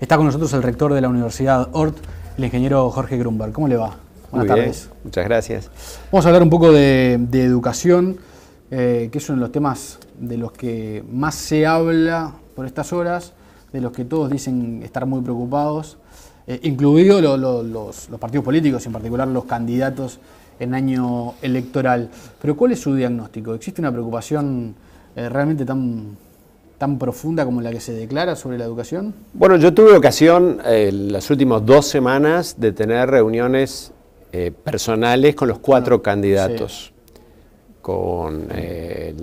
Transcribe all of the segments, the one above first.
Está con nosotros el rector de la Universidad Ort, el ingeniero Jorge Grunberg. ¿Cómo le va? Buenas tardes. Muchas gracias. Vamos a hablar un poco de educación, que es uno de los temas de los que más se habla por estas horas, de los que todos dicen estar muy preocupados, incluidos los partidos políticos, en particular los candidatos en año electoral. Pero ¿cuál es su diagnóstico? ¿Existe una preocupación realmente tan profunda como la que se declara sobre la educación? Bueno, yo tuve ocasión en las últimas 2 semanas de tener reuniones personales con los 4 candidatos. Sí. Con el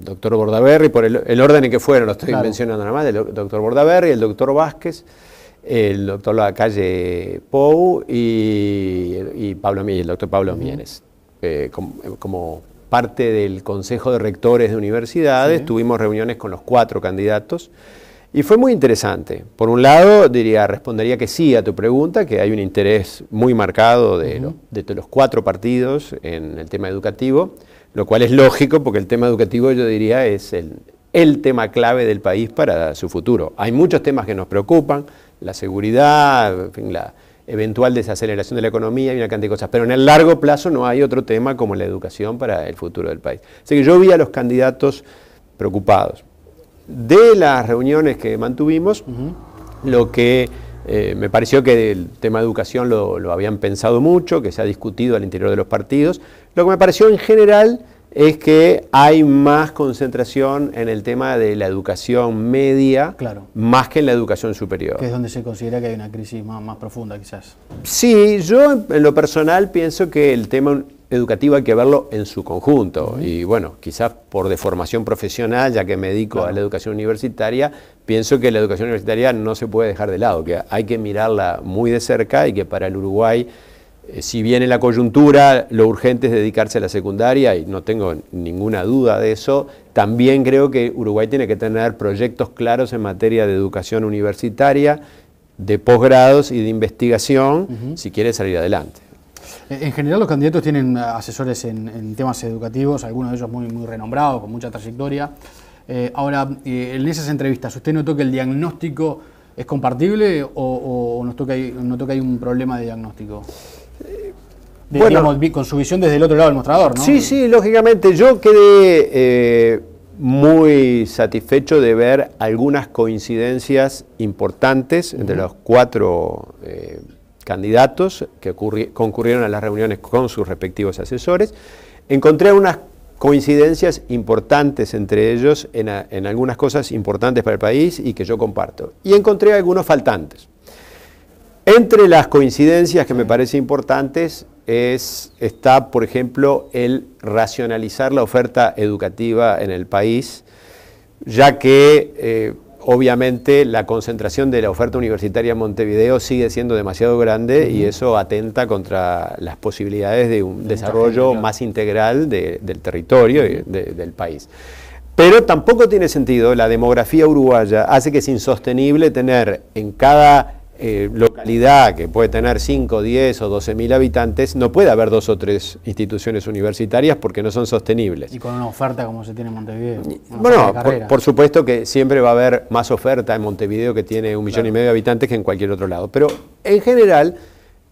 doctor Bordaberry, por el orden en que fueron, lo estoy mencionando nada más, el doctor Bordaberry, el doctor Vázquez, el doctor Lacalle Pou y Pablo Mieres, el doctor Pablo Mieres. Como parte del Consejo de Rectores de Universidades, tuvimos reuniones con los 4 candidatos y fue muy interesante. Por un lado, respondería que sí a tu pregunta, que hay un interés muy marcado de los 4 partidos en el tema educativo, lo cual es lógico porque el tema educativo, yo diría, es el tema clave del país para su futuro. Hay muchos temas que nos preocupan, la seguridad, en fin, la eventual desaceleración de la economía y una cantidad de cosas, pero en el largo plazo no hay otro tema como la educación para el futuro del país. Así que yo vi a los candidatos preocupados. De las reuniones que mantuvimos, lo que me pareció que el tema de educación lo habían pensado mucho, que se ha discutido al interior de los partidos. Lo que me pareció en general es que hay más concentración en el tema de la educación media, más que en la educación superior. Que es donde se considera que hay una crisis más profunda, quizás. Sí, yo en lo personal pienso que el tema educativo hay que verlo en su conjunto. Y bueno, quizás por deformación profesional, ya que me dedico a la educación universitaria, pienso que la educación universitaria no se puede dejar de lado, que hay que mirarla muy de cerca y que para el Uruguay, si bien en la coyuntura lo urgente es dedicarse a la secundaria, y no tengo ninguna duda de eso, también creo que Uruguay tiene que tener proyectos claros en materia de educación universitaria, de posgrados y de investigación, si quiere salir adelante. En general los candidatos tienen asesores en temas educativos, algunos de ellos muy renombrados, con mucha trayectoria. Ahora, en esas entrevistas, ¿usted notó que el diagnóstico es compartible o notó que hay un problema de diagnóstico? Digamos, con su visión desde el otro lado del mostrador, ¿no? Sí, lógicamente. Yo quedé muy satisfecho de ver algunas coincidencias importantes entre los 4 candidatos que concurrieron a las reuniones con sus respectivos asesores. Encontré unas coincidencias importantes entre ellos en algunas cosas importantes para el país y que yo comparto. Y encontré algunos faltantes. Entre las coincidencias que me parecen importantes está, por ejemplo, el racionalizar la oferta educativa en el país, ya que obviamente la concentración de la oferta universitaria en Montevideo sigue siendo demasiado grande y eso atenta contra las posibilidades de un desarrollo más integral del territorio y del país. Pero tampoco tiene sentido, la demografía uruguaya hace que es insostenible tener en cada localidad que puede tener 5, 10 o 12.000 habitantes, no puede haber 2 o 3 instituciones universitarias porque no son sostenibles. Y con una oferta como se tiene en Montevideo. Bueno, por supuesto que siempre va a haber más oferta en Montevideo, que tiene 1,5 millones de habitantes, que en cualquier otro lado. Pero en general,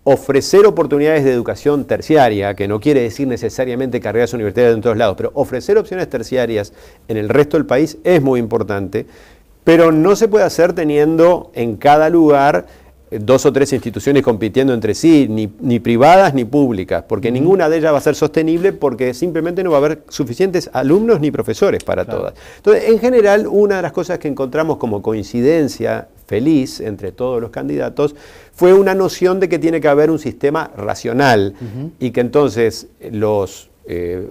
ofrecer oportunidades de educación terciaria, que no quiere decir necesariamente carreras universitarias en todos lados, pero ofrecer opciones terciarias en el resto del país es muy importante. Pero no se puede hacer teniendo en cada lugar 2 o 3 instituciones compitiendo entre sí, ni privadas ni públicas, porque ninguna de ellas va a ser sostenible porque simplemente no va a haber suficientes alumnos ni profesores para todas. Entonces, en general, una de las cosas que encontramos como coincidencia feliz entre todos los candidatos fue una noción de que tiene que haber un sistema racional y que entonces los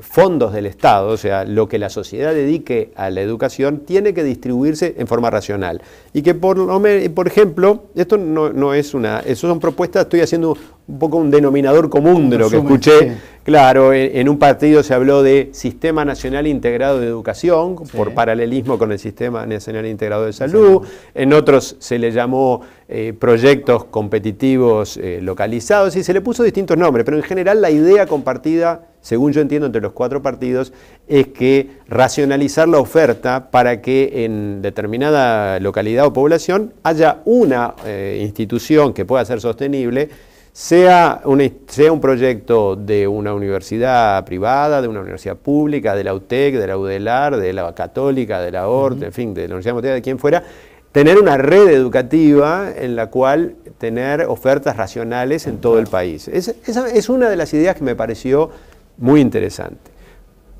fondos del Estado, o sea, lo que la sociedad dedique a la educación, tiene que distribuirse en forma racional. Y que, por ejemplo, esto no es eso son propuestas, estoy haciendo un poco un denominador común de lo que escuché. Claro, en un partido se habló de Sistema Nacional Integrado de Educación, por paralelismo con el Sistema Nacional Integrado de Salud. En otros se le llamó proyectos competitivos localizados y se le puso distintos nombres, pero en general la idea compartida según yo entiendo, entre los 4 partidos, es que racionalizar la oferta para que en determinada localidad o población haya una institución que pueda ser sostenible, sea un proyecto de una universidad privada, de una universidad pública, de la UTEC, de la UDELAR, de la Católica, de la ORT, en fin, de la Universidad Montevideo, de quien fuera, tener una red educativa en la cual tener ofertas racionales en todo el país. Esa es una de las ideas que me pareció muy interesante.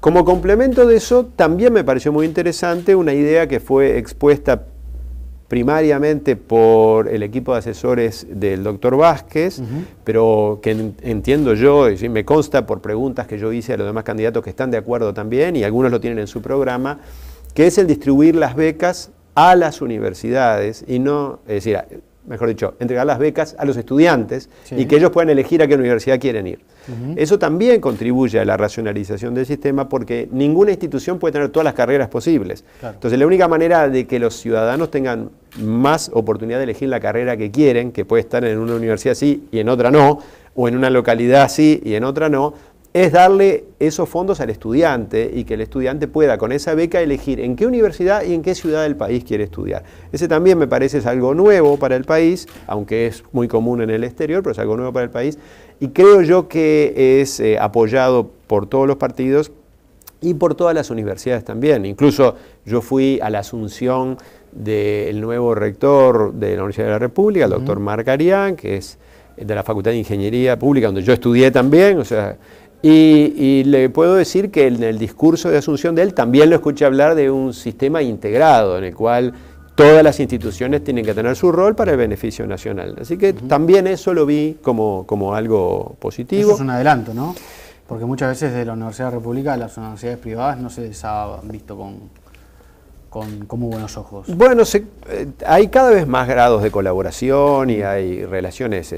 Como complemento de eso, también me pareció muy interesante una idea que fue expuesta primariamente por el equipo de asesores del doctor Vázquez, pero que entiendo yo, y me consta por preguntas que yo hice a los demás candidatos que están de acuerdo también, y algunos lo tienen en su programa, que es el distribuir las becas a las universidades y no, es decir, mejor dicho, entregar las becas a los estudiantes y que ellos puedan elegir a qué universidad quieren ir. Eso también contribuye a la racionalización del sistema porque ninguna institución puede tener todas las carreras posibles. Claro. Entonces, la única manera de que los ciudadanos tengan más oportunidad de elegir la carrera que quieren, que puede estar en una universidad sí y en otra no, o en una localidad sí y en otra no, es darle esos fondos al estudiante y que el estudiante pueda con esa beca elegir en qué universidad y en qué ciudad del país quiere estudiar. Ese también me parece es algo nuevo para el país, aunque es muy común en el exterior, pero es algo nuevo para el país. Y creo yo que es apoyado por todos los partidos y por todas las universidades también. Incluso yo fui a la asunción del nuevo rector de la Universidad de la República, el doctor Marc Arián, que es de la Facultad de Ingeniería Pública, donde yo estudié también, o sea... Y le puedo decir que en el discurso de asunción de él también lo escuché hablar de un sistema integrado en el cual todas las instituciones tienen que tener su rol para el beneficio nacional. Así que también eso lo vi como algo positivo. Eso es un adelanto, ¿no? Porque muchas veces de la Universidad de la República las universidades privadas no se les ha visto con muy buenos ojos. Bueno, hay cada vez más grados de colaboración y hay relaciones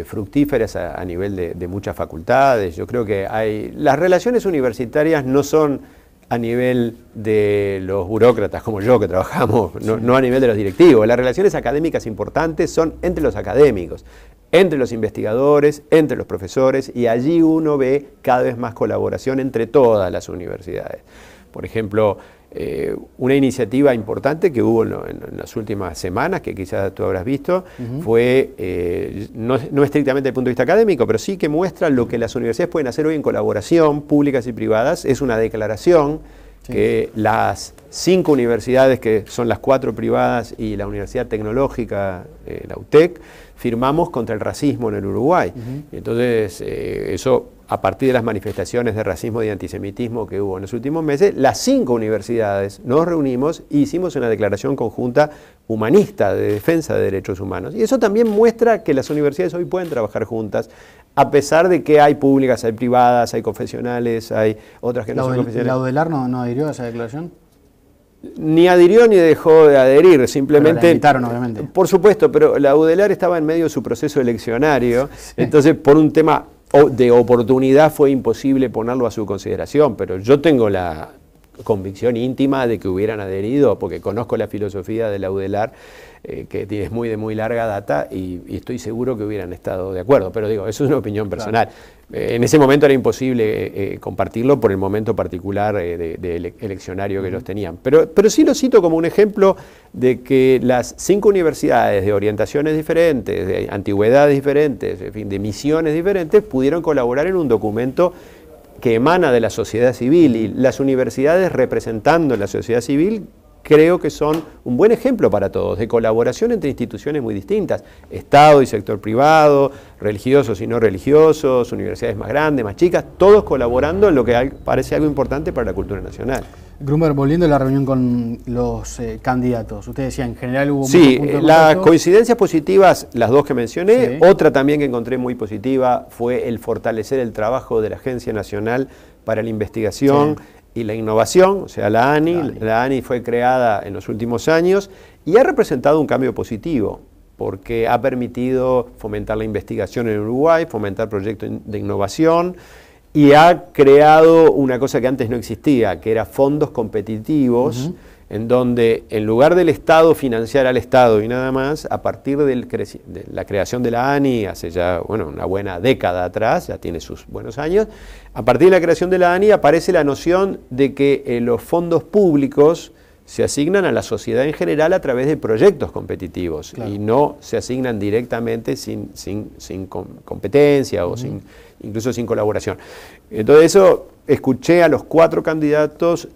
fructíferas a nivel de muchas facultades. Yo creo que las relaciones universitarias no son a nivel de los burócratas como yo que trabajamos, no a nivel de los directivos. Las relaciones académicas importantes son entre los académicos, entre los investigadores, entre los profesores, y allí uno ve cada vez más colaboración entre todas las universidades. Por ejemplo, una iniciativa importante que hubo en las últimas semanas, que quizás tú habrás visto, fue, no estrictamente desde el punto de vista académico, pero sí que muestra lo que las universidades pueden hacer hoy en colaboración, públicas y privadas. Es una declaración que las 5 universidades, que son las 4 privadas y la Universidad Tecnológica, la UTEC, firmamos contra el racismo en el Uruguay. Y entonces, eso, a partir de las manifestaciones de racismo y de antisemitismo que hubo en los últimos meses, las 5 universidades nos reunimos e hicimos una declaración conjunta humanista de defensa de derechos humanos. Y eso también muestra que las universidades hoy pueden trabajar juntas, a pesar de que hay públicas, hay privadas, hay confesionales, hay otras que no son confesionales. ¿La UDELAR no adhirió a esa declaración? Ni adhirió ni dejó de adherir, simplemente... Pero la invitaron, obviamente. Por supuesto, pero la UDELAR estaba en medio de su proceso eleccionario, entonces por un tema de oportunidad fue imposible ponerlo a su consideración, pero yo tengo la convicción íntima de que hubieran adherido, porque conozco la filosofía de la UDELAR, que es de muy larga data, y estoy seguro que hubieran estado de acuerdo, pero digo, eso es una opinión personal. Claro. En ese momento era imposible compartirlo por el momento particular eleccionario que ellos tenían, pero sí lo cito como un ejemplo de que las 5 universidades de orientaciones diferentes, de antigüedades diferentes, en fin, de misiones diferentes, pudieron colaborar en un documento que emana de la sociedad civil, y las universidades representando la sociedad civil creo que son un buen ejemplo para todos, de colaboración entre instituciones muy distintas, Estado y sector privado, religiosos y no religiosos, universidades más grandes, más chicas, todos colaborando en lo que parece algo importante para la cultura nacional. Grunberg, volviendo a la reunión con los candidatos, usted decía, en general hubo muchos puntos de contacto. Las coincidencias positivas, las 2 que mencioné, otra también que encontré muy positiva fue el fortalecer el trabajo de la Agencia Nacional para la Investigación y la Innovación, o sea, la ANI. La ANI fue creada en los últimos años y ha representado un cambio positivo, porque ha permitido fomentar la investigación en Uruguay, fomentar proyectos de innovación, y ha creado una cosa que antes no existía, que era fondos competitivos, en donde en lugar del Estado financiar al Estado y nada más, a partir de la creación de la ANI, hace ya una buena década atrás, ya tiene sus buenos años, a partir de la creación de la ANI aparece la noción de que los fondos públicos se asignan a la sociedad en general a través de proyectos competitivos, claro, y no se asignan directamente sin competencia o incluso sin colaboración. Entonces eso, escuché a los 4 candidatos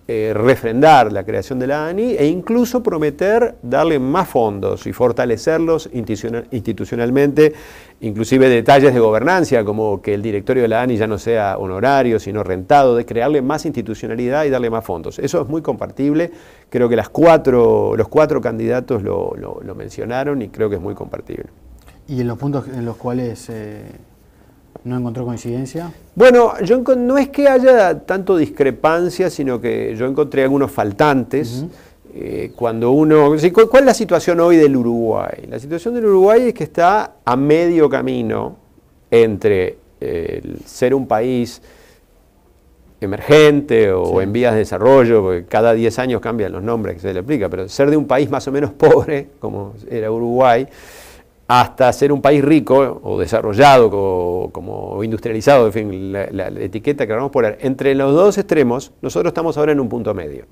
refrendar la creación de la ANI e incluso prometer darle más fondos y fortalecerlos institucionalmente, inclusive detalles de gobernanza, como que el directorio de la ANI ya no sea honorario, sino rentado, de crearle más institucionalidad y darle más fondos. Eso es muy compartible, creo que los cuatro candidatos lo mencionaron y creo que es muy compartible. ¿Y en los puntos en los cuales no encontró coincidencia? Bueno, no es que haya tanto discrepancia, sino que yo encontré algunos faltantes. Cuando uno... ¿Cuál es la situación hoy del Uruguay? La situación del Uruguay es que está a medio camino entre ser un país emergente o en vías de desarrollo, porque cada 10 años cambian los nombres que se le aplica, pero ser de un país más o menos pobre, como era Uruguay, hasta ser un país rico o desarrollado como industrializado, en fin, la etiqueta que vamos a poner. Entre los dos extremos, nosotros estamos ahora en un punto medio.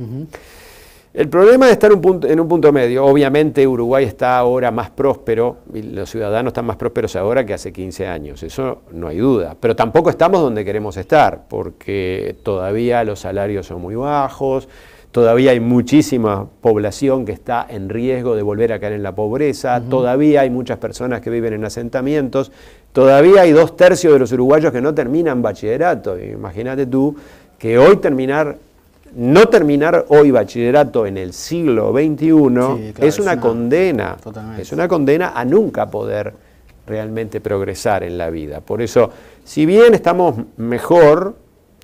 El problema de estar en un punto medio, obviamente Uruguay está ahora más próspero, y los ciudadanos están más prósperos ahora que hace 15 años, eso no hay duda, pero tampoco estamos donde queremos estar, porque todavía los salarios son muy bajos, todavía hay muchísima población que está en riesgo de volver a caer en la pobreza, todavía hay muchas personas que viven en asentamientos, todavía hay 2/3 de los uruguayos que no terminan bachillerato. Imagínate tú que hoy no terminar hoy bachillerato en el siglo XXI, sí, claro, es una condena, totalmente. Es una condena a nunca poder realmente progresar en la vida. Por eso, si bien estamos mejor,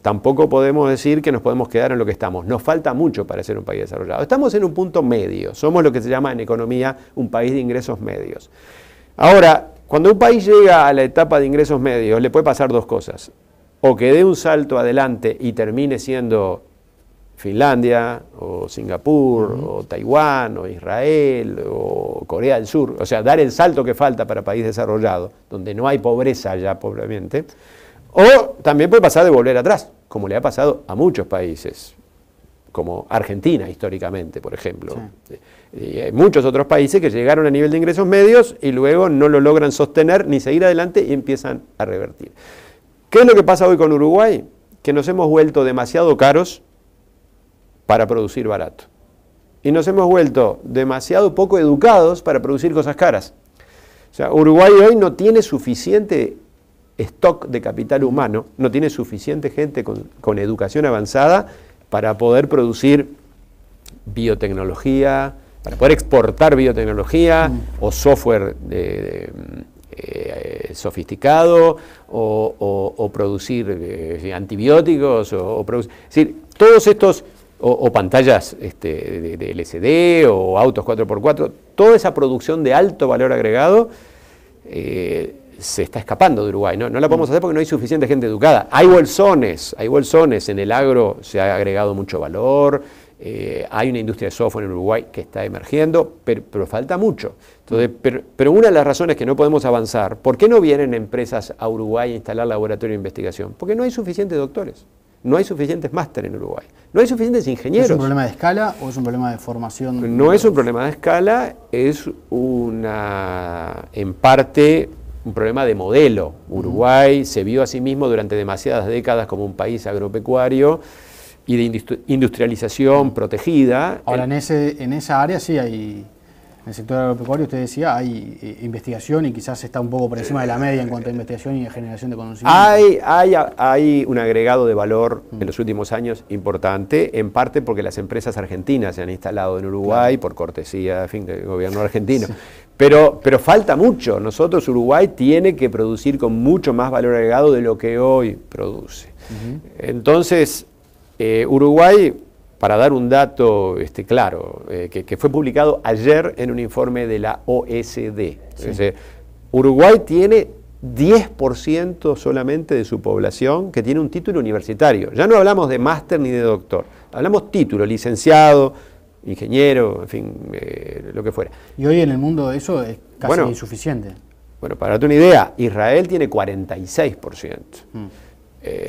tampoco podemos decir que nos podemos quedar en lo que estamos. Nos falta mucho para ser un país desarrollado. Estamos en un punto medio. Somos lo que se llama en economía un país de ingresos medios. Ahora, cuando un país llega a la etapa de ingresos medios, le puede pasar 2 cosas. O que dé un salto adelante y termine siendo Finlandia, o Singapur, o Taiwán, o Israel, o Corea del Sur. O sea, dar el salto que falta para país desarrollado, donde no hay pobreza ya pobremente. O también puede pasar de volver atrás, como le ha pasado a muchos países, como Argentina históricamente, por ejemplo. Sí. Y hay muchos otros países que llegaron a nivel de ingresos medios y luego no lo logran sostener ni seguir adelante y empiezan a revertir. ¿Qué es lo que pasa hoy con Uruguay? Que nos hemos vuelto demasiado caros para producir barato. Y nos hemos vuelto demasiado poco educados para producir cosas caras. O sea, Uruguay hoy no tiene suficiente stock de capital humano, no tiene suficiente gente con educación avanzada para poder producir biotecnología, para poder exportar biotecnología o software sofisticado o producir antibióticos es decir, todos estos o pantallas de LCD o autos 4x4, toda esa producción de alto valor agregado se está escapando de Uruguay, ¿no? No la podemos hacer porque no hay suficiente gente educada. Hay bolsones, en el agro se ha agregado mucho valor, hay una industria de software en Uruguay que está emergiendo, pero falta mucho. Entonces, pero una de las razones que no podemos avanzar, ¿por qué no vienen empresas a Uruguay a instalar laboratorio de investigación? Porque no hay suficientes doctores, no hay suficientes máster en Uruguay, no hay suficientes ingenieros. ¿Es un problema de escala o es un problema de formación? No es un problema de escala, es en parte un problema de modelo. Uruguay se vio a sí mismo durante demasiadas décadas como un país agropecuario y de industrialización protegida. Ahora, en esa área sí hay, en el sector agropecuario, usted decía, hay investigación y quizás está un poco por encima de la media en cuanto a investigación y generación de conocimiento. Hay un agregado de valor en los últimos años importante, en parte porque las empresas argentinas se han instalado en Uruguay, por cortesía, en fin, del gobierno argentino. Sí. Pero falta mucho. Nosotros, Uruguay, tiene que producir con mucho más valor agregado de lo que hoy produce. Entonces, Uruguay, para dar un dato claro, que fue publicado ayer en un informe de la OECD. Sí. Uruguay tiene 10% solamente de su población que tiene un título universitario. Ya no hablamos de máster ni de doctor, hablamos título, licenciado, ingeniero, en fin, lo que fuera. Y hoy en el mundo eso es casi insuficiente. Bueno, para darte una idea, Israel tiene 46%.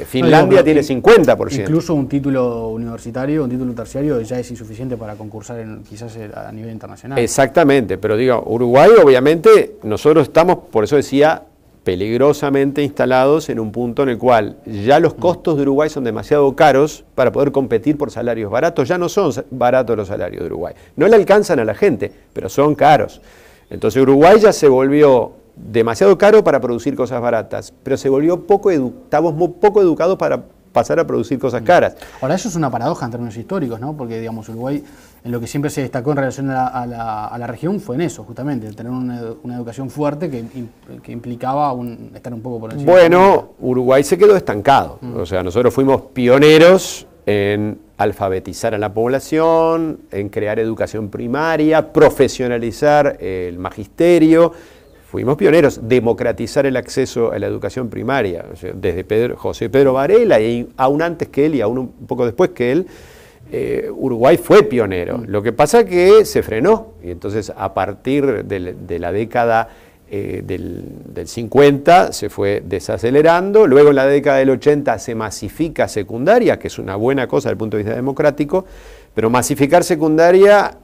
Finlandia tiene 50%. Incluso un título universitario, un título terciario ya es insuficiente para concursar quizás a nivel internacional. Exactamente, pero digo, Uruguay obviamente, nosotros estamos, por eso decía, peligrosamente instalados en un punto en el cual ya los costos de Uruguay son demasiado caros para poder competir por salarios baratos. Ya no son baratos los salarios de Uruguay. No le alcanzan a la gente, pero son caros. Entonces Uruguay ya se volvió demasiado caro para producir cosas baratas, pero se volvió estamos muy poco educados para pasar a producir cosas caras. Ahora, eso es una paradoja en términos históricos, ¿no? Porque, digamos, Uruguay, en lo que siempre se destacó en relación a la región, fue en eso, justamente, tener una educación fuerte que implicaba estar un poco por encima. Bueno, Uruguay se quedó estancado. O sea, nosotros fuimos pioneros en alfabetizar a la población, en crear educación primaria, profesionalizar el magisterio. Fuimos pioneros, democratizar el acceso a la educación primaria, o sea, desde José Pedro Varela y aún antes que él y aún un poco después que él, Uruguay fue pionero. Lo que pasa es que se frenó y entonces a partir de la década del 50 se fue desacelerando, luego en la década del 80 se masifica secundaria, que es una buena cosa desde el punto de vista democrático, pero masificar secundaria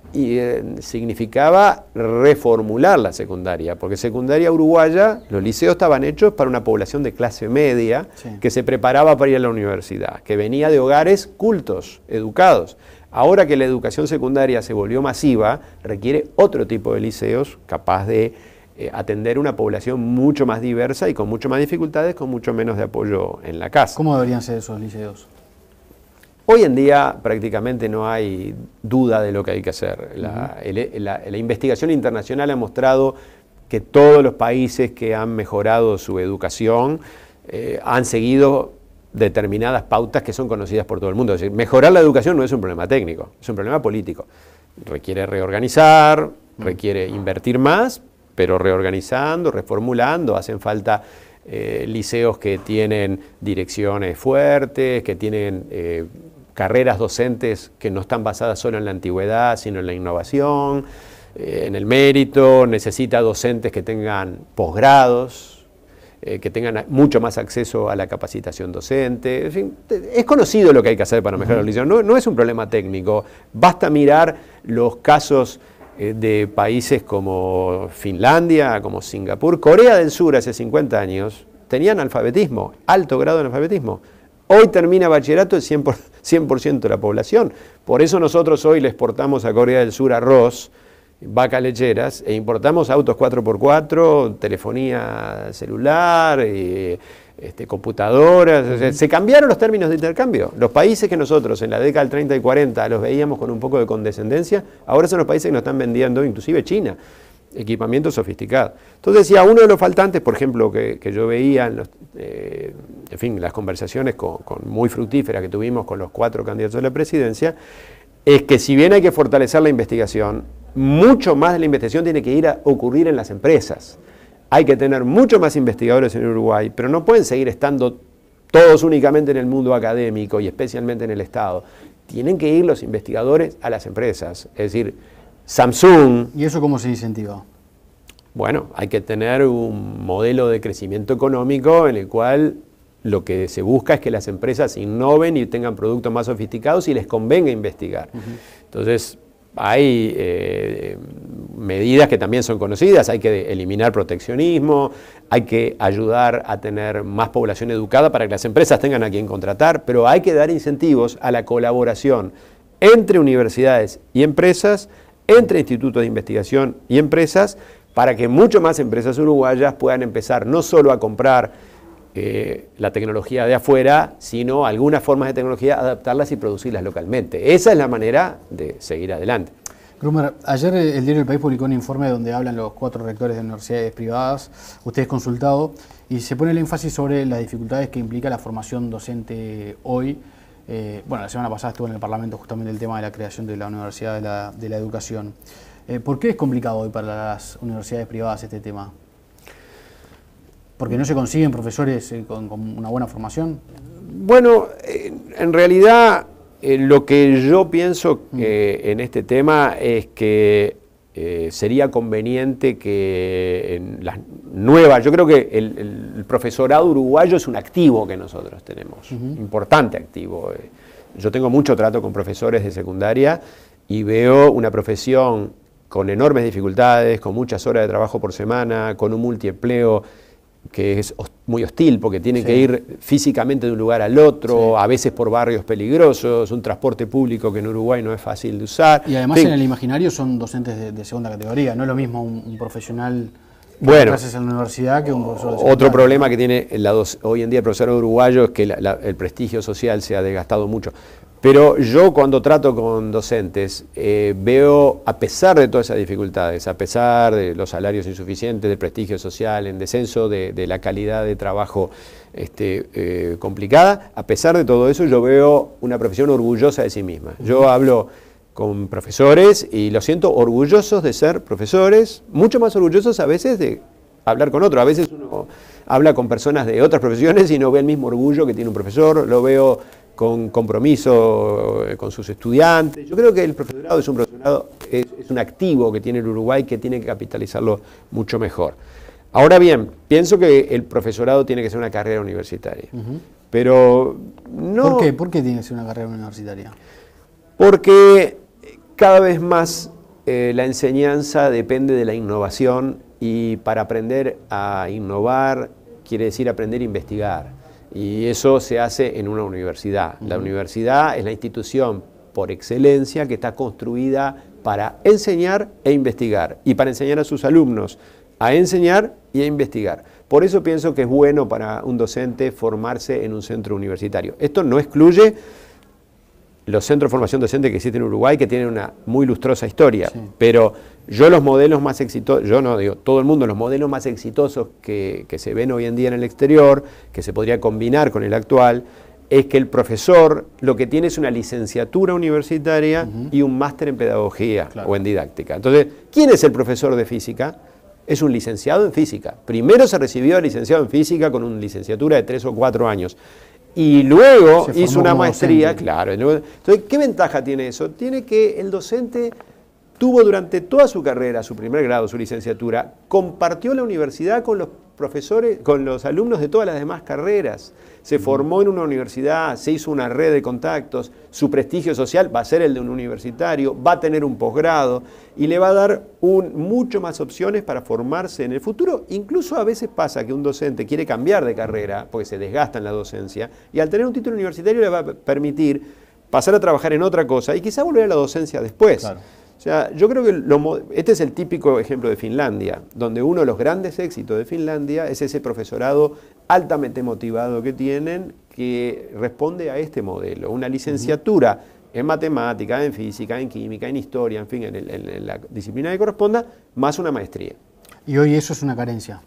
significaba reformular la secundaria, porque secundaria uruguaya, los liceos estaban hechos para una población de clase media que se preparaba para ir a la universidad, que venía de hogares cultos, educados. Ahora que la educación secundaria se volvió masiva, requiere otro tipo de liceos capaz de atender una población mucho más diversa y con mucho más dificultades, con mucho menos de apoyo en la casa. ¿Cómo deberían ser esos liceos? Hoy en día prácticamente no hay duda de lo que hay que hacer. La investigación internacional ha mostrado que todos los países que han mejorado su educación han seguido determinadas pautas que son conocidas por todo el mundo. Es decir, mejorar la educación no es un problema técnico, es un problema político. Requiere reorganizar, requiere invertir más, pero reorganizando, reformulando, hacen falta liceos que tienen direcciones fuertes, que tienen carreras docentes que no están basadas solo en la antigüedad, sino en la innovación, en el mérito. Necesita docentes que tengan posgrados, que tengan mucho más acceso a la capacitación docente. En fin, es conocido lo que hay que hacer para mejorar la educación. No es un problema técnico. Basta mirar los casos de países como Finlandia, como Singapur. Corea del Sur hace 50 años tenían alfabetismo, alto grado de alfabetismo. Hoy termina bachillerato el 100% de la población. Por eso nosotros hoy le exportamos a Corea del Sur arroz, vacas lecheras, e importamos autos 4x4, telefonía celular, computadoras. O sea, se cambiaron los términos de intercambio. Los países que nosotros en la década del 30 y 40 los veíamos con un poco de condescendencia, ahora son los países que nos están vendiendo, inclusive China, equipamiento sofisticado. Entonces decía, uno de los faltantes, por ejemplo, que yo veía en las conversaciones muy fructíferas que tuvimos con los 4 candidatos a la presidencia, es que si bien hay que fortalecer la investigación, mucho más de la investigación tiene que ir a ocurrir en las empresas. Hay que tener mucho más investigadores en Uruguay, pero no pueden seguir estando todos únicamente en el mundo académico y especialmente en el Estado. Tienen que ir los investigadores a las empresas, es decir, Samsung. ¿Y eso cómo se incentiva? Bueno, hay que tener un modelo de crecimiento económico en el cual lo que se busca es que las empresas innoven y tengan productos más sofisticados y les convenga investigar. Entonces, hay medidas que también son conocidas, hay que eliminar proteccionismo, hay que ayudar a tener más población educada para que las empresas tengan a quien contratar, pero hay que dar incentivos a la colaboración entre universidades y empresas, entre institutos de investigación y empresas, para que mucho más empresas uruguayas puedan empezar no solo a comprar la tecnología de afuera, sino algunas formas de tecnología, adaptarlas y producirlas localmente. Esa es la manera de seguir adelante. Grumer, ayer el diario El País publicó un informe donde hablan los 4 rectores de universidades privadas, usted es consultado, y se pone el énfasis sobre las dificultades que implica la formación docente hoy. Bueno, la semana pasada estuvo en el Parlamento justamente el tema de la creación de la Universidad de la Educación. ¿Por qué es complicado hoy para las universidades privadas este tema? porque no se consiguen profesores con una buena formación. Bueno, en realidad lo que yo pienso en este tema es que sería conveniente que en las nuevas, yo creo que el profesorado uruguayo es un activo que nosotros tenemos, importante activo. Yo tengo mucho trato con profesores de secundaria y veo una profesión con enormes dificultades, con muchas horas de trabajo por semana, con un multiempleo que es muy hostil porque tienen que ir físicamente de un lugar al otro, a veces por barrios peligrosos, un transporte público que en Uruguay no es fácil de usar. Y además en el imaginario son docentes de segunda categoría, no es lo mismo un profesional que clases en la universidad que un profesor de otro problema que tiene hoy en día el profesorado uruguayo es que el prestigio social se ha desgastado mucho. Pero yo cuando trato con docentes veo, a pesar de todas esas dificultades, a pesar de los salarios insuficientes, del prestigio social, en descenso de la calidad de trabajo complicada, a pesar de todo eso yo veo una profesión orgullosa de sí misma. Yo hablo con profesores y los siento orgullosos de ser profesores, mucho más orgullosos a veces de hablar con otros. A veces uno habla con personas de otras profesiones y no ve el mismo orgullo que tiene un profesor, lo veo con compromiso con sus estudiantes. Yo creo que el profesorado es un activo que tiene el Uruguay que tiene que capitalizarlo mucho mejor. Ahora bien, pienso que el profesorado tiene que ser una carrera universitaria, pero no... ¿Por qué? ¿Por qué tiene que ser una carrera universitaria? Porque cada vez más la enseñanza depende de la innovación y para aprender a innovar quiere decir aprender a investigar. Y eso se hace en una universidad. La universidad es la institución por excelencia que está construida para enseñar e investigar y para enseñar a sus alumnos a enseñar y a investigar. Por eso pienso que es bueno para un docente formarse en un centro universitario. Esto no excluye los centros de formación docente que existen en Uruguay, que tienen una muy lustrosa historia, pero yo los modelos más exitosos, yo no digo todo el mundo, los modelos más exitosos que se ven hoy en día en el exterior, que se podría combinar con el actual, es que el profesor lo que tiene es una licenciatura universitaria y un máster en pedagogía o en didáctica. Entonces, ¿quién es el profesor de física? Es un licenciado en física. Primero se recibió licenciado en física con una licenciatura de 3 o 4 años. Y luego hizo una maestría, docente. Claro. Entonces, ¿qué ventaja tiene eso? Tiene que el docente tuvo durante toda su carrera, su primer grado, su licenciatura, compartió la universidad con los profesores, con los alumnos de todas las demás carreras. Se formó en una universidad, se hizo una red de contactos, su prestigio social va a ser el de un universitario, va a tener un posgrado y le va a dar mucho más opciones para formarse en el futuro. Incluso a veces pasa que un docente quiere cambiar de carrera porque se desgasta en la docencia y al tener un título universitario le va a permitir pasar a trabajar en otra cosa y quizá volver a la docencia después. Claro. O sea, yo creo que este es el típico ejemplo de Finlandia, donde uno de los grandes éxitos de Finlandia es ese profesorado altamente motivado que tienen, que responde a este modelo. Una licenciatura en matemática, en física, en química, en historia, en fin, en la disciplina que corresponda, más una maestría. ¿Y hoy eso es una carencia?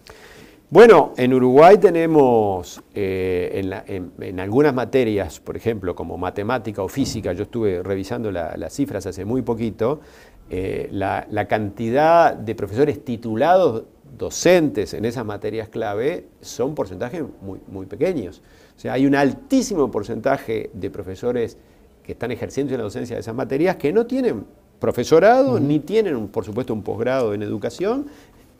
Bueno, en Uruguay tenemos en algunas materias, por ejemplo, como matemática o física, yo estuve revisando las cifras hace muy poquito, la cantidad de profesores titulados docentes en esas materias clave son porcentajes muy pequeños. O sea, hay un altísimo porcentaje de profesores que están ejerciendo en la docencia de esas materias que no tienen profesorado, ni tienen, por supuesto, un posgrado en educación,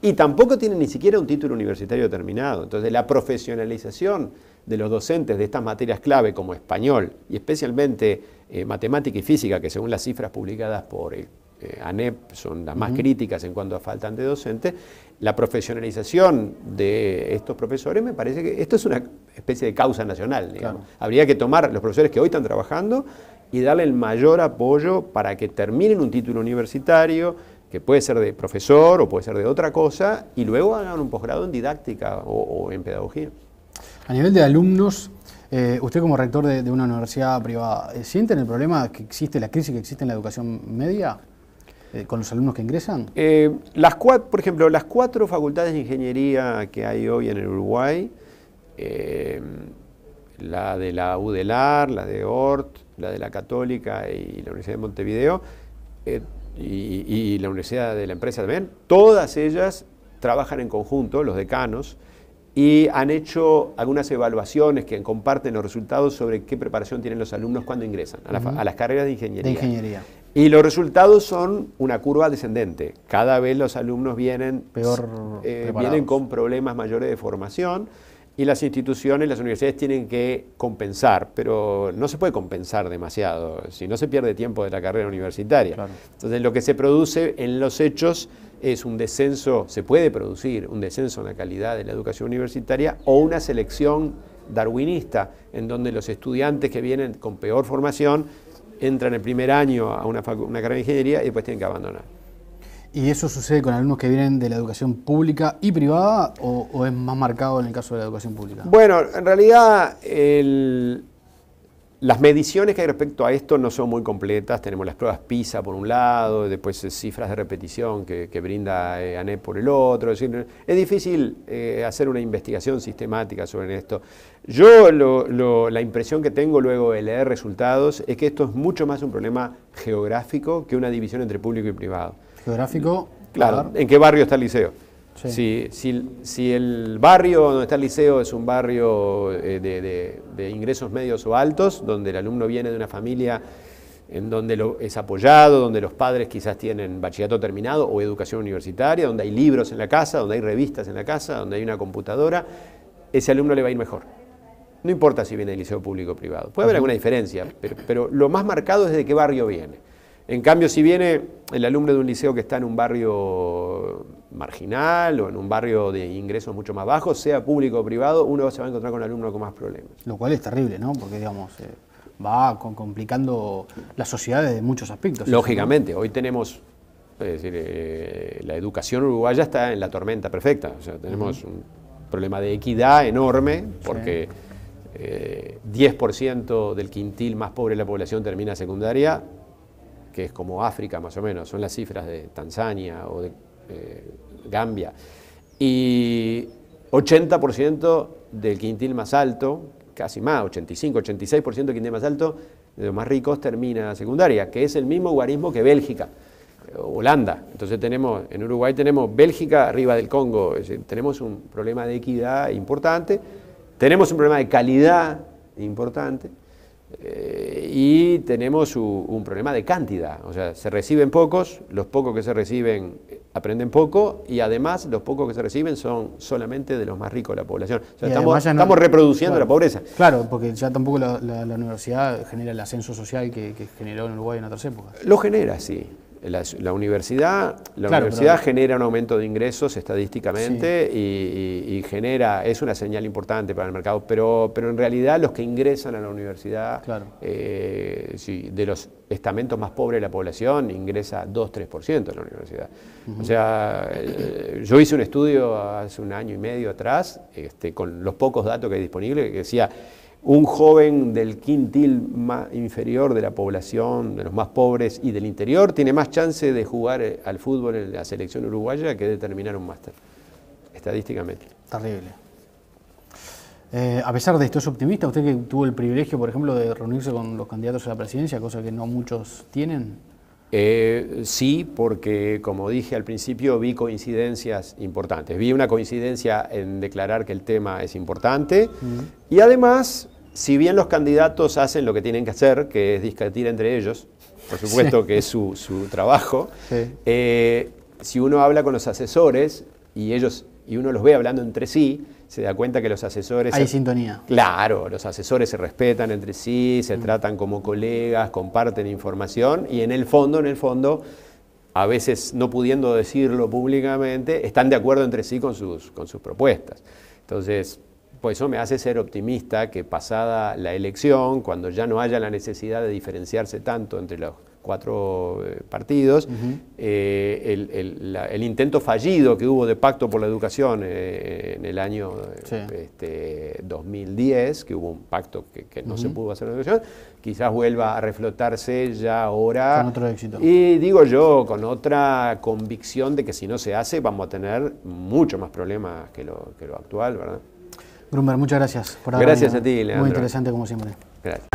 y tampoco tienen ni siquiera un título universitario terminado. Entonces, la profesionalización de los docentes de estas materias clave como español y especialmente matemática y física, que según las cifras publicadas por ANEP son las más críticas en cuanto a faltan de docentes, la profesionalización de estos profesores me parece que esto es una especie de causa nacional. Digamos. Claro. Habría que tomar los profesores que hoy están trabajando y darle el mayor apoyo para que terminen un título universitario, que puede ser de profesor o puede ser de otra cosa, y luego hagan un posgrado en didáctica o en pedagogía. A nivel de alumnos, usted como rector de una universidad privada, ¿sienten el problema que existe, la crisis que existe en la educación media con los alumnos que ingresan? Por ejemplo, las 4 facultades de ingeniería que hay hoy en el Uruguay, la de la UDELAR, la de ORT, la de la Católica y la Universidad de Montevideo, y la Universidad de la Empresa también, todas ellas trabajan en conjunto, los decanos, y han hecho algunas evaluaciones que comparten los resultados sobre qué preparación tienen los alumnos cuando ingresan a las carreras de ingeniería. Y los resultados son una curva descendente. Cada vez los alumnos vienen con problemas mayores de formación y las instituciones, las universidades tienen que compensar, pero no se puede compensar demasiado, si no se pierde tiempo de la carrera universitaria. Claro. Entonces lo que se produce en los hechos es un descenso, se puede producir un descenso en la calidad de la educación universitaria o una selección darwinista, en donde los estudiantes que vienen con peor formación entran el primer año a una carrera de ingeniería y después tienen que abandonar. ¿Y eso sucede con alumnos que vienen de la educación pública y privada o es más marcado en el caso de la educación pública? Bueno, en realidad las mediciones que hay respecto a esto no son muy completas. Tenemos las pruebas PISA por un lado, después cifras de repetición que brinda ANEP por el otro. Es decir, es difícil hacer una investigación sistemática sobre esto. Yo la impresión que tengo luego de leer resultados es que esto es mucho más un problema geográfico que una división entre público y privado. ¿Geográfico? Claro, ¿en qué barrio está el liceo? Sí. Si el barrio donde está el liceo es un barrio de ingresos medios o altos, donde el alumno viene de una familia en donde es apoyado, donde los padres quizás tienen bachillerato terminado o educación universitaria, donde hay libros en la casa, donde hay revistas en la casa, donde hay una computadora, ese alumno le va a ir mejor. No importa si viene del liceo público o privado. Puede haber alguna diferencia, pero lo más marcado es de qué barrio viene. En cambio, si viene el alumno de un liceo que está en un barrio marginal o en un barrio de ingresos mucho más bajos, sea público o privado, uno se va a encontrar con un alumno con más problemas. Lo cual es terrible, ¿no? Porque, digamos, va complicando la sociedad desde muchos aspectos. Lógicamente, hoy tenemos, es decir, la educación uruguaya está en la tormenta perfecta. O sea, tenemos un problema de equidad enorme porque 10% del quintil más pobre de la población termina secundaria, que es como África más o menos, son las cifras de Tanzania o de Gambia, y 80% del quintil más alto, casi más, 85, 86% del quintil más alto, de los más ricos, termina secundaria, que es el mismo guarismo que Bélgica, Holanda. Entonces en Uruguay tenemos Bélgica arriba del Congo, es decir, tenemos un problema de equidad importante, tenemos un problema de calidad importante, y tenemos un problema de cantidad, o sea, se reciben pocos, los pocos que se reciben aprenden poco y además los pocos que se reciben son solamente de los más ricos de la población. O sea, estamos reproduciendo la pobreza. Claro, porque ya tampoco la universidad genera el ascenso social que generó en Uruguay en otras épocas. Lo genera, sí. La universidad genera un aumento de ingresos estadísticamente y es una señal importante para el mercado, pero en realidad los que ingresan a la universidad, de los estamentos más pobres de la población, ingresa 2-3% a la universidad. O sea, yo hice un estudio hace un año y medio atrás, con los pocos datos que hay disponibles, que decía: un joven del quintil más inferior de la población, de los más pobres y del interior, tiene más chance de jugar al fútbol en la selección uruguaya que de terminar un máster, estadísticamente. Terrible. A pesar de esto, ¿es optimista? Usted que tuvo el privilegio, por ejemplo, de reunirse con los candidatos a la presidencia, cosa que no muchos tienen. Sí, porque como dije al principio, vi coincidencias importantes. Vi una coincidencia en declarar que el tema es importante y además, si bien los candidatos hacen lo que tienen que hacer, que es discutir entre ellos, por supuesto que es su trabajo, si uno habla con los asesores y uno los ve hablando entre sí, se da cuenta que los asesores... Hay sintonía. Claro, los asesores se respetan entre sí, se tratan como colegas, comparten información y en el fondo, a veces no pudiendo decirlo públicamente, están de acuerdo entre sí con sus propuestas. Entonces, pues eso me hace ser optimista que pasada la elección, cuando ya no haya la necesidad de diferenciarse tanto entre los 4 partidos, el intento fallido que hubo de pacto por la educación en el año 2010, que hubo un pacto que no se pudo hacer en la educación, quizás vuelva a reflotarse ya ahora. Con otro éxito. Y digo yo, con otra convicción de que si no se hace vamos a tener mucho más problemas que lo actual, ¿verdad? Grunberg, muchas gracias por haber venido. Gracias a ti, Leandro. Muy interesante como siempre. Gracias.